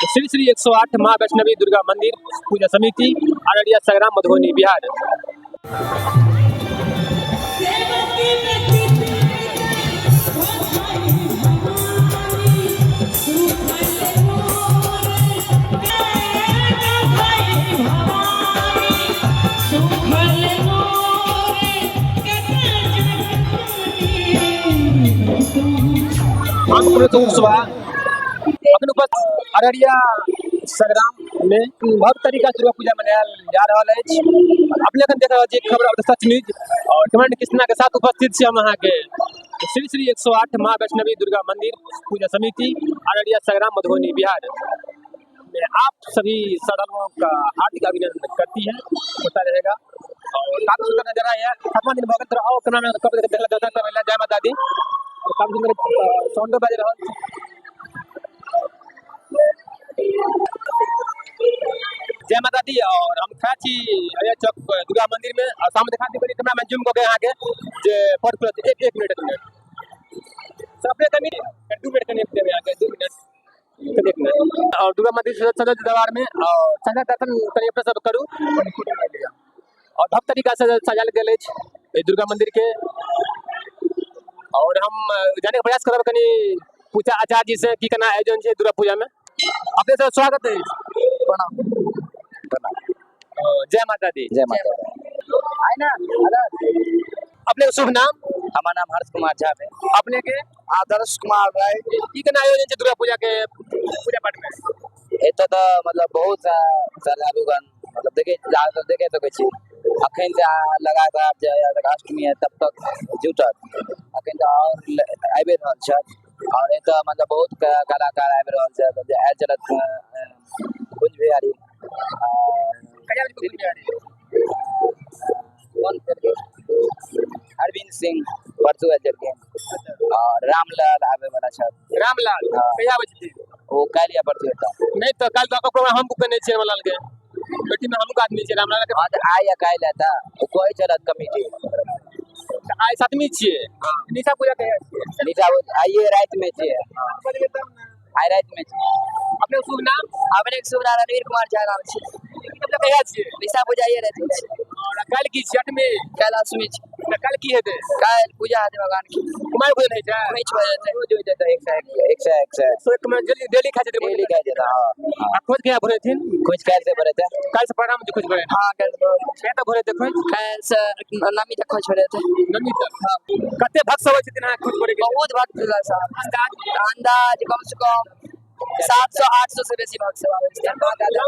श्री श्री 108 माँ वैष्णवी दुर्गा मंदिर पूजा समिति अररिया संग्राम मधुबनी बिहार। अररिया संग्राम में बहुत तरीका से दुर्गा पूजा मनाया जा रहा है। अपने देख रहा खबर सच न्यूज और कमेंट कृष्णा के साथ उपस्थित हम यहाँ के श्री श्री 108 माँ वैष्णवी दुर्गा मंदिर पूजा समिति अररिया संग्राम मधुबनी बिहार में आप सभी श्रद्धालुओं का हार्दिक अभिनंदन करती है, होता रहेगा और काफी सुंदर नजारा है। 7वां दिन भगत आओ के नाम जय माता दी और काफी सुंदर साउंड बज रहा है। जय माता दी और हम खा छी अररिया चौक दुर्गा मंदिर में और सामने दिखाती बड़ी कैमरा मैन जूम को गए आगे जे पर प्लस 1 मिनट सबने कमी 2 मिनट कने पे आगे 2 मिनट और दुर्गा मंदिर सदर दरबार में और सजा दर्शन करिए अपने सब करू और बहुत तरीका से सजाल गेल है दुर्गा मंदिर के और हम जाने का प्रयास करब कनी पूजा आचार्य जी से की करना आयोजन है दुर्गा पूजा में। अपने सब स्वागत है। प्रणाम प्रणाम। जय माता दी। जय माता दी। आए ना अपने शुभ नाम? हमारा नाम हर्ष कुमार झा है। अपने के? आदर्श कुमार राय। की करना आयोजन है दुर्गा पूजा के पूजा पाठ में? एतो तो मतलब बहुत श्रद्धालुगण मतलब देखे तो छी अखन से लगातार जब अष्टमी है तब तक जुटत अखन तो और आबे रहल छ और एतो मतलब बहुत कलाकार आबि रहल छ जे आयल चलत कुंज बिहारी कया कुंज बिहारी अरविंद सिंह परसू जगह और रामलाल आबे वाला छ। रामलाल कया बजे वो काल या परसू था नहीं तो काल तो प्रोग्राम हम बुक करने छे रामलाल के बेटी में हम आदमी छे रामलाल के बाद आया काल था कोई चलत कमिटी आय सातमी छे निशा पूजा के निशा आइए रात में छे आय रात में अपने शुभ नाम? अपने शुभ नाम रणवीर कुमार झा नाम छे। मतलब कहिया छे निशा पूजा आइए रात में और काल की छठ में काल अष्टमी छे काल की हेते काल पूजा हेते भगवान की कुमार पूजन है छ 5 बजे रोज हो जाता 100 सो एक में जल्दी डेली खा जाते डेली खा जाता हां खोज के भरे थिन खोज काल से भरे थे काल से प्रोग्राम खोज भरे हां काल से तो भरे थे खोज काल से नमी तक खोज भरे थे नमी तक हां कते भक्त सब छथिन हां खोज भरे बहुत भक्त साहब अंदाज कम से कम 700-800 से बेसी भक्त सब आवे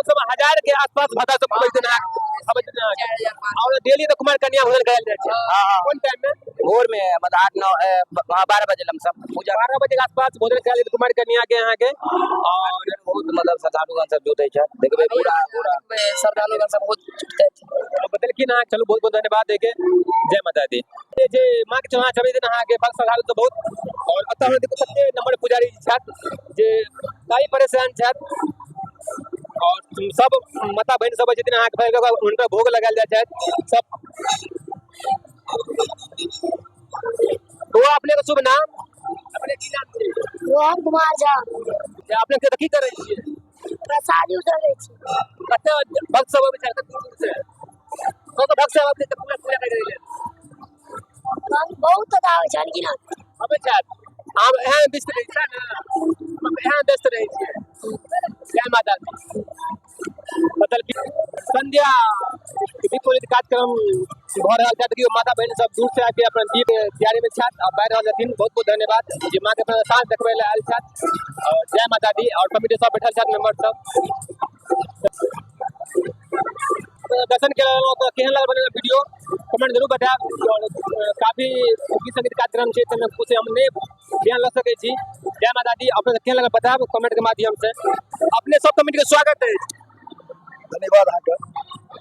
सब 1000 के आसपास भक्त सब आवे थे और डेली तो कुमार कन्या भोजन करायल जाय छै। हां कोन टाइम में भोर में मतलब 8-9 12 बजे लमसम पूजा 12 बजे के आसपास भोजन करायल कुमार कन्या के यहां के और बहुत मतलब श्रद्धालुगण सब जुटे छै देखबे पूरा श्रद्धालुगण सब बहुत जुटते छै बदल की ना चलो बहुत बहुत धन्यवाद देके जय माता दी। ये जे मां के चढ़ा छबे दिन यहां के भक्त श्रद्धालु तो बहुत और अतः देखो कते नंबर पुजारी छत जे काई परेशान छत और सब माता बहन सब जितना अहाँ उनका भोग लगायल जाय छै सब। तो अपने का शुभ नाम? अपने की नाम छै? रोहन कुमार झा। जे अपने के की करे छी? प्रसादी उठबै छी। कते भक्त सब आबै छै दूर से तो भक्त सब अपने पूरा पूजा करे ले बहुत आबै छै कि ना आबै छै हम यहां व्यस्त रहै छै ना हम यहां व्यस्त रहै छी। जय माता दी। मतलब संध्या दीपोली कार्यक्रम भऽ रहल छै देखियो माता बहन सब दूर से आके अपन दीप तैयारी में छथि और बाहर रहल छथिन बहुत बहुत धन्यवाद जे मां के साथ देखबै ले आयल छथि और जय माता दी और कमिटी सब बैठल छथि मेंबर सब दर्शन के तो केहन लागल बनेला वीडियो कमेंट जरूर बताएब और काफी संगीत कार्यक्रम छै तमे कुछ हम नहीं ध्यान ल सकै छी। जय माता दी अपने केहन लागल बताएब कमेंट के माध्यम से। अपने सब कमिटी के स्वागत है धन्यवाद आके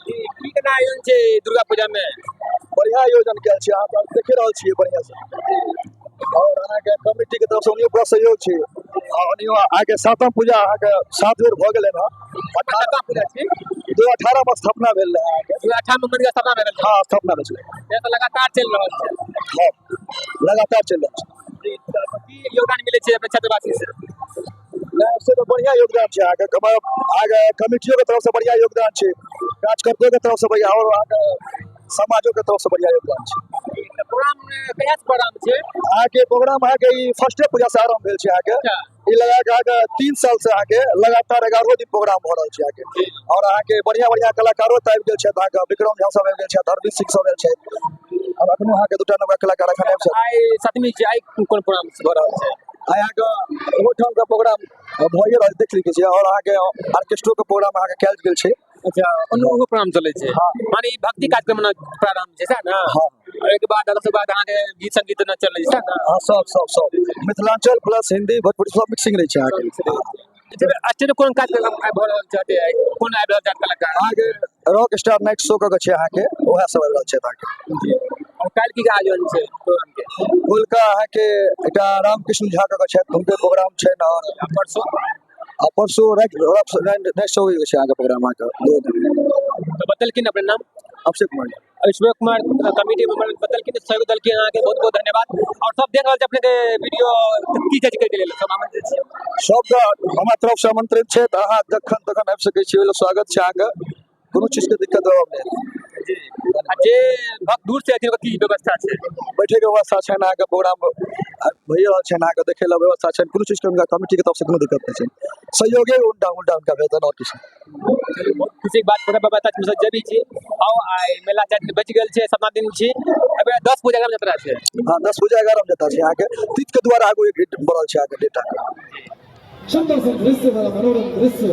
की केना आयोजन छै दुर्गा पूजा में बढ़िया आयोजन कैल छै अहाँ देख रहल छियै बढ़िया से और अहाँ के कमिटी के तरफ से उनियो पूरा सहयोग छै और आगे 7वां पूजा अहाँ के 7 बेर भ गेलै न 18वां पूजा छै 2018 में स्थापना भेल रहे अहाँ के 2018 में मंदिर स्थापना भेल हां स्थापना भेल छै तो लगातार चल रहल छै हां लगातार चल रहल छै की योगदान मिले छै अपने छत्रवासी से से तो बढ़िया योगदान है आगे कमिटियों के तरफ से बढ़िया योगदान है, कार्यकर्ताओं के तरफ से बढ़िया और आगे समाजों के तरफ से बढ़िया योगदान है। प्रोग्राम कहिया से प्रोग्राम छे आगे प्रोग्राम आगे फर्स्टे पूजा से आरंभ भेल छै आगे ई लगा के आगे 3 साल से आगे लगातार 11 दिन प्रोग्राम हो रहल छै आगे और आगे बढ़िया बढ़िया कलाकारो आबि गेल छै आगे विक्रम झा सब आबि गेल छै धर्मवीर सिंह सब आबि छै और अखनो आगे दूटा नवा कलाकार एखन आबि छै। आई सतमी छै आई कोन प्रोग्राम हो रहल छै आया के ओठाम का प्रोग्राम भइए रहल देख लिखै छै और आगे ऑर्केस्ट्रो के प्रोग्राम आगे कैल गेल छै। अच्छा ओनो प्रोग्राम चलै छै माने ई भक्ति कार्यक्रम ना प्रारंभ छै ना हां और एक बाद अलग से बाद अहाँ के गीत संगीत ना चलै छै ना हां सब मिथिलांचल प्लस हिंदी भोजपुरी सब मिक्सिंग रहै छै आगे अच्छा कोन कार्यक्रम आइ भ रहल छै कोन आबि रहल छै कलाकार आगे रॉक स्टार नाइट शो के छै अहाँ के ओहा सब आबि रहल छै ताकि और काल की आयोजन छै प्रोग्राम के कोलका अहाँ के एकटा रामकृष्ण झा के छै हुनके प्रोग्राम छै ना और परसों नेक्स्ट शो छै आगे प्रोग्राम आके 2 दिन तो बदलकिन अपने नाम अभिषेक कुमार अभिषेक कुमार कमिटी मेंबर बदलकिन सहयोग दल के अहाँ के बहुत बहुत धन्यवाद और सब देख रहल छै अपने के वीडियो की जज के लेल सब आमंत्रित छै सब हमरा तरफ से आमंत्रित छै त अहाँ जखन तखन आबि सकै छी ओइ स्वागत छै आगे कोनो चीज के दिक्कत होब नै जी जे भक्त दूर से अथी की व्यवस्था छै बैठे के व्यवस्था छै ना आगे प्रोग्राम भइए रहल छै ना आगे देखे ला व्यवस्था छै कोनो चीज के उनका कमिटी के तरफ से कोनो दिक्कत नै छै सहयोगे उल्टा उनका वेतन और किछ किसी बात पर बाबा तक मुझे जबी छी आओ आई मेला जात के बच गेल छै 7 दिन छी अबे 10 पूजा ग्राम यात्रा छै हां 10 पूजा ग्राम यात्रा छै आगे तीज के द्वारा आगू एक बढ़ल छै आगे डेटा सुंदर सा दृश्य बड़ा मनोरम दृश्य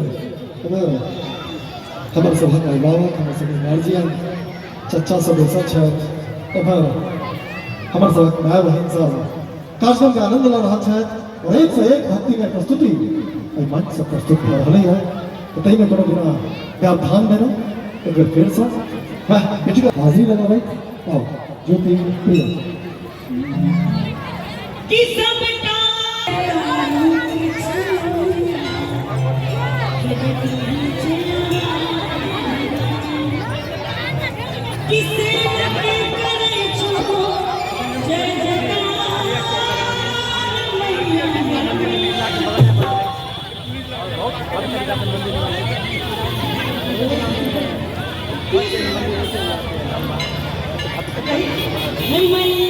हमारे सभा का अभिभावक हमारे सभी गार्जियन चचा सब सच है हमारे सब भाई बहन सब कार्यक्रम का आनंद ले रहा है और एक से एक भक्ति में प्रस्तुति मंच से प्रस्तुत हो रही है तो तई में कोनो बिना व्यवधान देना एक बार फिर से वाह बेटी का हाजिरी लगा भाई आओ ज्योति प्रिय कि सबटा किसे लगे करे छो जय जयकार मैया